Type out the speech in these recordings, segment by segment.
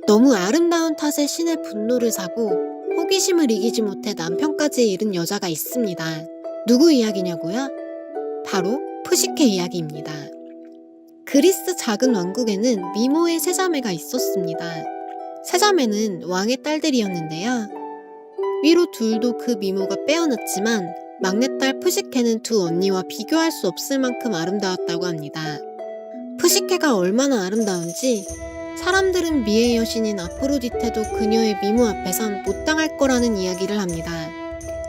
너무 아름다운 탓에 신의 분노를 사고 호기심을 이기지 못해 남편까지 잃은 여자가 있습니다. 누구 이야기냐고요? 바로 푸시케 이야기입니다. 그리스 작은 왕국에는 미모의 세 자매가 있었습니다. 세 자매는 왕의 딸들이었는데요. 위로 둘도 그 미모가 빼어났지만 막내딸 푸시케는 두 언니와 비교할 수 없을 만큼 아름다웠다고 합니다. 푸시케가 얼마나 아름다운지 사람들은 미의 여신인 아프로디테도 그녀의 미모 앞에선 못 당할 거라는 이야기를 합니다.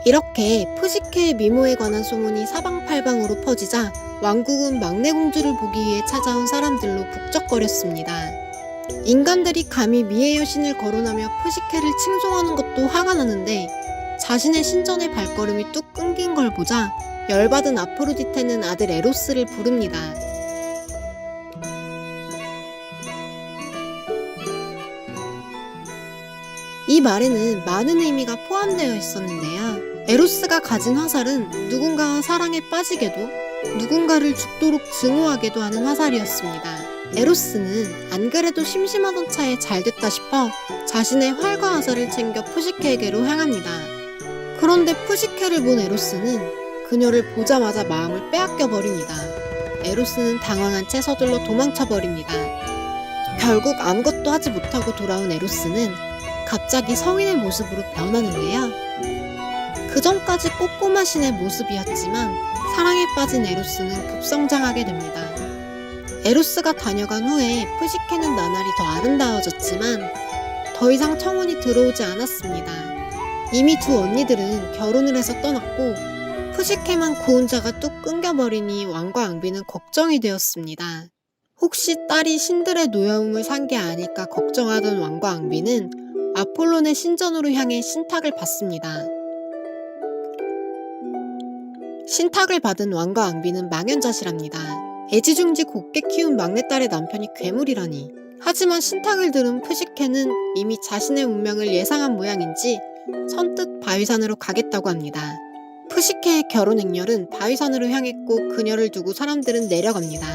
이렇게 푸시케의 미모에 관한 소문이 사방팔방으로 퍼지자 왕국은 막내 공주를 보기 위해 찾아온 사람들로 북적거렸습니다. 인간들이 감히 미의 여신을 거론하며 푸시케를 칭송하는 것도 화가 나는데 자신의 신전의 발걸음이 뚝 끊긴 걸 보자 열받은 아프로디테는 아들 에로스를 부릅니다. 이 말에는 많은 의미가 포함되어 있었는데요. 에로스가 가진 화살은 누군가와 사랑에 빠지게도 누군가를 죽도록 증오하게도 하는 화살이었습니다. 에로스는 안 그래도 심심하던 차에 잘됐다 싶어 자신의 활과 화살을 챙겨 푸시케에게로 향합니다. 그런데 푸시케를 본 에로스는 그녀를 보자마자 마음을 빼앗겨 버립니다. 에로스는 당황한 채 서둘러 도망쳐 버립니다. 결국 아무것도 하지 못하고 돌아온 에로스는 갑자기 성인의 모습으로 변하는데요. 그전까지 꼬꼬마 신의 모습이었지만 사랑에 빠진 에로스는 급성장하게 됩니다. 에로스가 다녀간 후에 푸시케는 나날이 더 아름다워졌지만 더 이상 청혼이 들어오지 않았습니다. 이미 두 언니들은 결혼을 해서 떠났고 푸시케만 그 혼자가 뚝 끊겨버리니 왕과 앙비는 걱정이 되었습니다. 혹시 딸이 신들의 노여움을 산 게 아닐까 걱정하던 왕과 앙비는 아폴론의 신전으로 향해 신탁을 받습니다. 신탁을 받은 왕과 앙비는 망연자실합니다. 애지중지 곱게 키운 막내딸의 남편이 괴물이라니. 하지만 신탁을 들은 푸시케는 이미 자신의 운명을 예상한 모양인지 선뜻 바위산으로 가겠다고 합니다. 푸시케의 결혼 행렬은 바위산으로 향했고 그녀를 두고 사람들은 내려갑니다.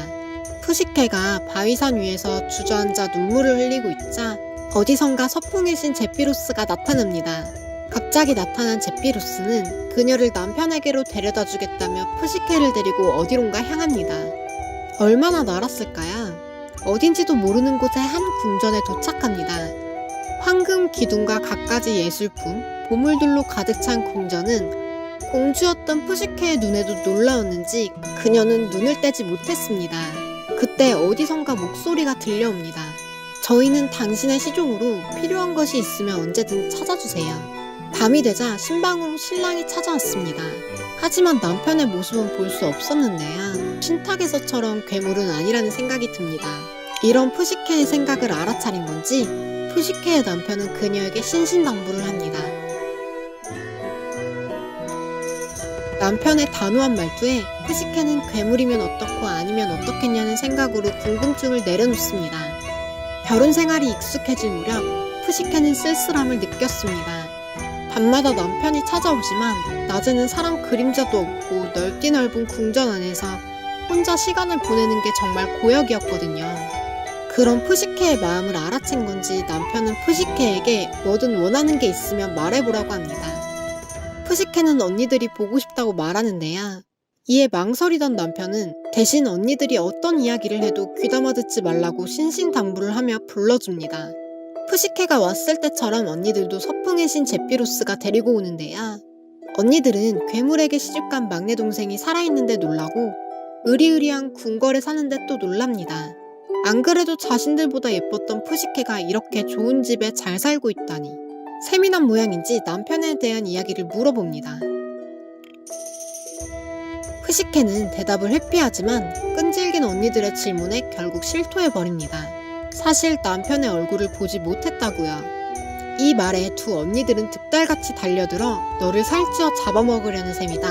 푸시케가 바위산 위에서 주저앉아 눈물을 흘리고 있자 어디선가 서풍의 신 제피로스가 나타납니다. 갑자기 나타난 제피로스는 그녀를 남편에게로 데려다 주겠다며 푸시케를 데리고 어디론가 향합니다. 얼마나 날았을까요? 어딘지도 모르는 곳의 한 궁전에 도착합니다. 황금 기둥과 갖가지 예술품, 보물들로 가득 찬 궁전은 공주였던 푸시케의 눈에도 놀라웠는지 그녀는 눈을 떼지 못했습니다. 그때 어디선가 목소리가 들려옵니다. 저희는 당신의 시종으로 필요한 것이 있으면 언제든 찾아주세요. 밤이 되자 신방으로 신랑이 찾아왔습니다. 하지만 남편의 모습은 볼 수 없었는데요. 신탁에서처럼 괴물은 아니라는 생각이 듭니다. 이런 푸시케의 생각을 알아차린 건지 푸시케의 남편은 그녀에게 신신당부를 합니다. 남편의 단호한 말투에 푸시케는 괴물이면 어떻고 아니면 어떻겠냐는 생각으로 궁금증을 내려놓습니다. 결혼 생활이 익숙해질 무렵 푸시케는 쓸쓸함을 느꼈습니다. 밤마다 남편이 찾아오지만 낮에는 사람 그림자도 없고 넓디 넓은 궁전 안에서 혼자 시간을 보내는 게 정말 고역이었거든요. 그런 푸시케의 마음을 알아챈 건지 남편은 푸시케에게 뭐든 원하는 게 있으면 말해보라고 합니다. 푸시케는 언니들이 보고 싶다고 말하는데요. 이에 망설이던 남편은 대신 언니들이 어떤 이야기를 해도 귀담아 듣지 말라고 신신당부를 하며 불러줍니다. 푸시케가 왔을 때처럼 언니들도 서풍의 신 제피로스가 데리고 오는데요. 언니들은 괴물에게 시집간 막내 동생이 살아있는데 놀라고 으리으리한 궁궐에 사는데 또 놀랍니다. 안 그래도 자신들보다 예뻤던 푸시케가 이렇게 좋은 집에 잘 살고 있다니. 세민한 모양인지 남편에 대한 이야기를 물어봅니다. 푸시케는 대답을 회피하지만 끈질긴 언니들의 질문에 결국 실토해버립니다. 사실 남편의 얼굴을 보지 못했다고요. 이 말에 두 언니들은 득달같이 달려들어 너를 살찌워 잡아먹으려는 셈이다.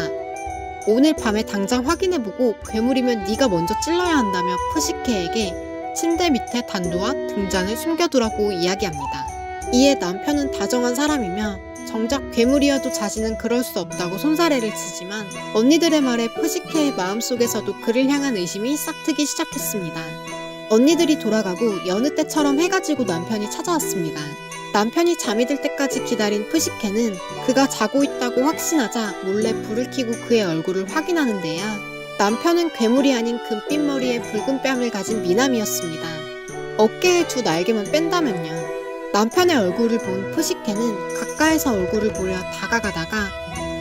오늘 밤에 당장 확인해보고 괴물이면 네가 먼저 찔러야 한다며 푸시케에게 침대 밑에 단도와 등잔을 숨겨두라고 이야기합니다. 이에 남편은 다정한 사람이며 정작 괴물이어도 자신은 그럴 수 없다고 손사래를 치지만 언니들의 말에 푸시케의 마음속에서도 그를 향한 의심이 싹트기 시작했습니다. 언니들이 돌아가고 여느 때처럼 해가 지고 남편이 찾아왔습니다. 남편이 잠이 들 때까지 기다린 푸시케는 그가 자고 있다고 확신하자 몰래 불을 켜고 그의 얼굴을 확인하는데요. 남편은 괴물이 아닌 금빛 머리에 붉은 뺨을 가진 미남이었습니다. 어깨에 두 날개만 뺀다면요. 남편의 얼굴을 본 푸시케는 가까이서 얼굴을 보려 다가가다가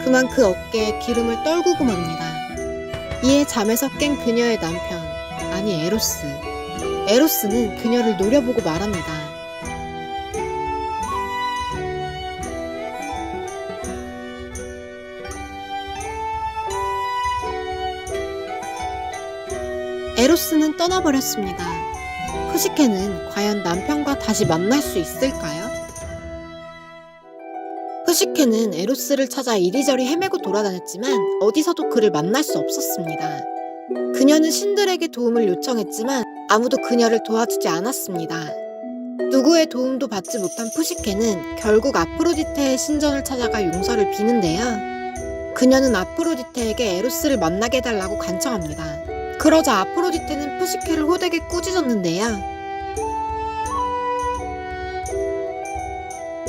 그만 그 어깨에 기름을 떨구고 맙니다. 이에 잠에서 깬 그녀의 남편, 아니 에로스. 에로스는 그녀를 노려보고 말합니다. 에로스는 떠나버렸습니다. 푸시케는 과연 남편과 다시 만날 수 있을까요? 푸시케는 에로스를 찾아 이리저리 헤매고 돌아다녔지만 어디서도 그를 만날 수 없었습니다. 그녀는 신들에게 도움을 요청했지만 아무도 그녀를 도와주지 않았습니다. 누구의 도움도 받지 못한 푸시케는 결국 아프로디테의 신전을 찾아가 용서를 비는데요. 그녀는 아프로디테에게 에로스를 만나게 해달라고 간청합니다. 그러자 아프로디테는 푸시케를 호되게 꾸짖었는데요.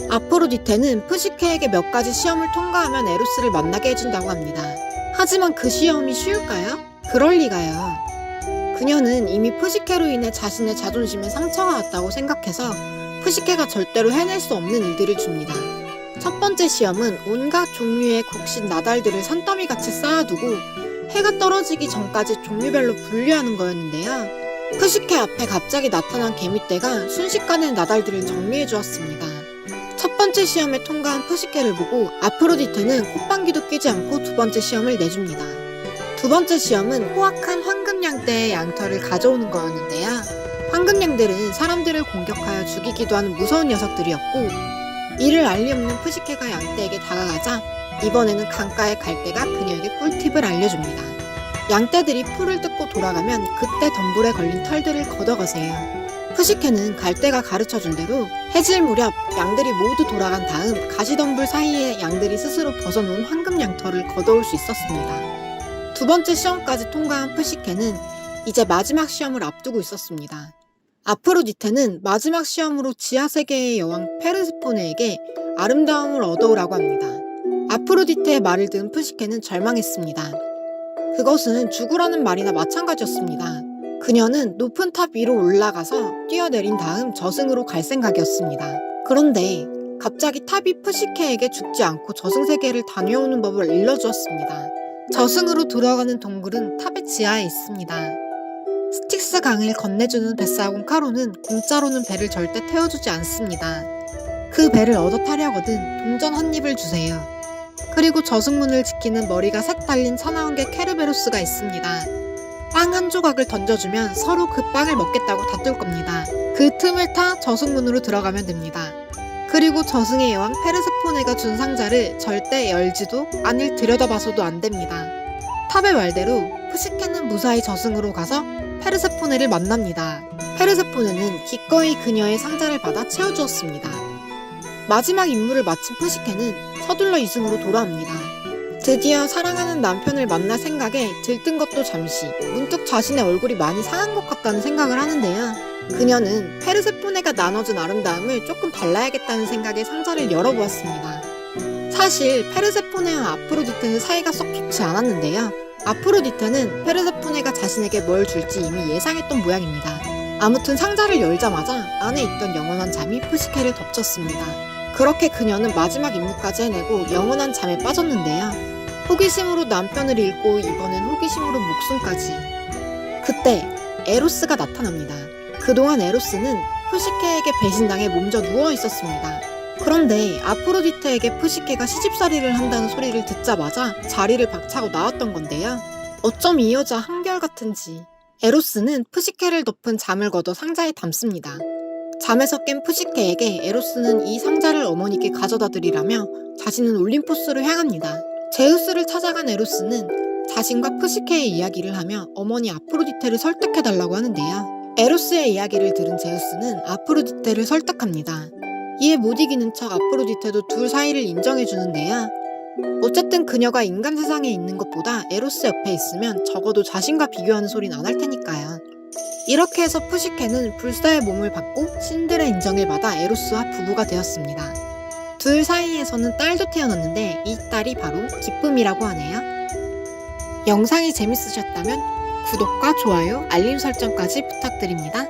아프로디테는 푸시케에게 몇 가지 시험을 통과하면 에로스를 만나게 해준다고 합니다. 하지만 그 시험이 쉬울까요? 그럴 리가요. 그녀는 이미 푸시케로 인해 자신의 자존심에 상처가 왔다고 생각해서 푸시케가 절대로 해낼 수 없는 일들을 줍니다. 첫 번째 시험은 온갖 종류의 곡식 나달들을 산더미같이 쌓아두고 해가 떨어지기 전까지 종류별로 분류하는 거였는데요. 푸시케 앞에 갑자기 나타난 개미떼가 순식간에 나달들을 정리해 주었습니다. 첫 번째 시험에 통과한 푸시케를 보고 아프로디테는 콧방귀도 뀌지 않고 두 번째 시험을 내줍니다. 두 번째 시험은 포악한 황금양떼의 양털을 가져오는 거였는데요. 황금양들은 사람들을 공격하여 죽이기도 하는 무서운 녀석들이었고 이를 알리 없는 푸시케가 양떼에게 다가가자 이번에는 강가의 갈대가 그녀에게 꿀팁을 알려줍니다. 양떼들이 풀을 뜯고 돌아가면 그때 덤불에 걸린 털들을 걷어가세요. 푸시케는 갈대가 가르쳐준 대로 해질 무렵 양들이 모두 돌아간 다음 가시덤불 사이에 양들이 스스로 벗어놓은 황금 양털을 걷어올 수 있었습니다. 두 번째 시험까지 통과한 푸시케는 이제 마지막 시험을 앞두고 있었습니다. 아프로디테는 마지막 시험으로 지하세계의 여왕 페르세포네에게 아름다움을 얻어오라고 합니다. 아프로디테의 말을 들은 푸시케는 절망했습니다. 그것은 죽으라는 말이나 마찬가지였습니다. 그녀는 높은 탑 위로 올라가서 뛰어내린 다음 저승으로 갈 생각이었습니다. 그런데 갑자기 탑이 푸시케에게 죽지 않고 저승세계를 다녀오는 법을 일러주었습니다. 저승으로 들어가는 동굴은 탑의 지하에 있습니다. 스틱스 강을 건네주는 뱃사공 카로는 공짜로는 배를 절대 태워주지 않습니다. 그 배를 얻어 타려거든 동전 한 입을 주세요. 그리고 저승문을 지키는 머리가 색 달린 사나운 개 케르베로스가 있습니다. 빵 한 조각을 던져주면 서로 그 빵을 먹겠다고 다툴 겁니다. 그 틈을 타 저승문으로 들어가면 됩니다. 그리고 저승의 여왕 페르세포네가 준 상자를 절대 열지도 아닐 들여다봐서도 안 됩니다. 탑의 말대로 푸시케는 무사히 저승으로 가서 페르세포네를 만납니다. 페르세포네는 기꺼이 그녀의 상자를 받아 채워주었습니다. 마지막 임무를 마친 푸시케는 서둘러 이승으로 돌아옵니다. 드디어 사랑하는 남편을 만날 생각에 들뜬 것도 잠시 문득 자신의 얼굴이 많이 상한 것 같다는 생각을 하는데요. 그녀는 페르세포네가 나눠준 아름다움을 조금 발라야겠다는 생각에 상자를 열어보았습니다. 사실 페르세포네와 아프로디테는 사이가 썩 좋지 않았는데요. 아프로디테는 페르세포네가 자신에게 뭘 줄지 이미 예상했던 모양입니다. 아무튼 상자를 열자마자 안에 있던 영원한 잠이 푸시케를 덮쳤습니다. 그렇게 그녀는 마지막 임무까지 해내고 영원한 잠에 빠졌는데요. 호기심으로 남편을 잃고 이번엔 호기심으로 목숨까지. 그때 에로스가 나타납니다. 그동안 에로스는 푸시케에게 배신당해 몸져 누워 있었습니다. 그런데 아프로디테에게 푸시케가 시집살이를 한다는 소리를 듣자마자 자리를 박차고 나왔던 건데요. 어쩜 이 여자 한결같은지. 에로스는 푸시케를 덮은 잠을 걷어 상자에 담습니다. 잠에서 깬 푸시케에게 에로스는 이 상자를 어머니께 가져다 드리라며 자신은 올림포스로 향합니다. 제우스를 찾아간 에로스는 자신과 푸시케의 이야기를 하며 어머니 아프로디테를 설득해달라고 하는데요. 에로스의 이야기를 들은 제우스는 아프로디테를 설득합니다. 이에 못 이기는 척 아프로디테도 둘 사이를 인정해주는데요. 어쨌든 그녀가 인간 세상에 있는 것보다 에로스 옆에 있으면 적어도 자신과 비교하는 소린 안 할 테니까요. 이렇게 해서 푸시케는 불사의 몸을 받고 신들의 인정을 받아 에로스와 부부가 되었습니다. 둘 사이에서는 딸도 태어났는데 이 딸이 바로 기쁨이라고 하네요. 영상이 재밌으셨다면 구독과 좋아요, 알림 설정까지 부탁드립니다.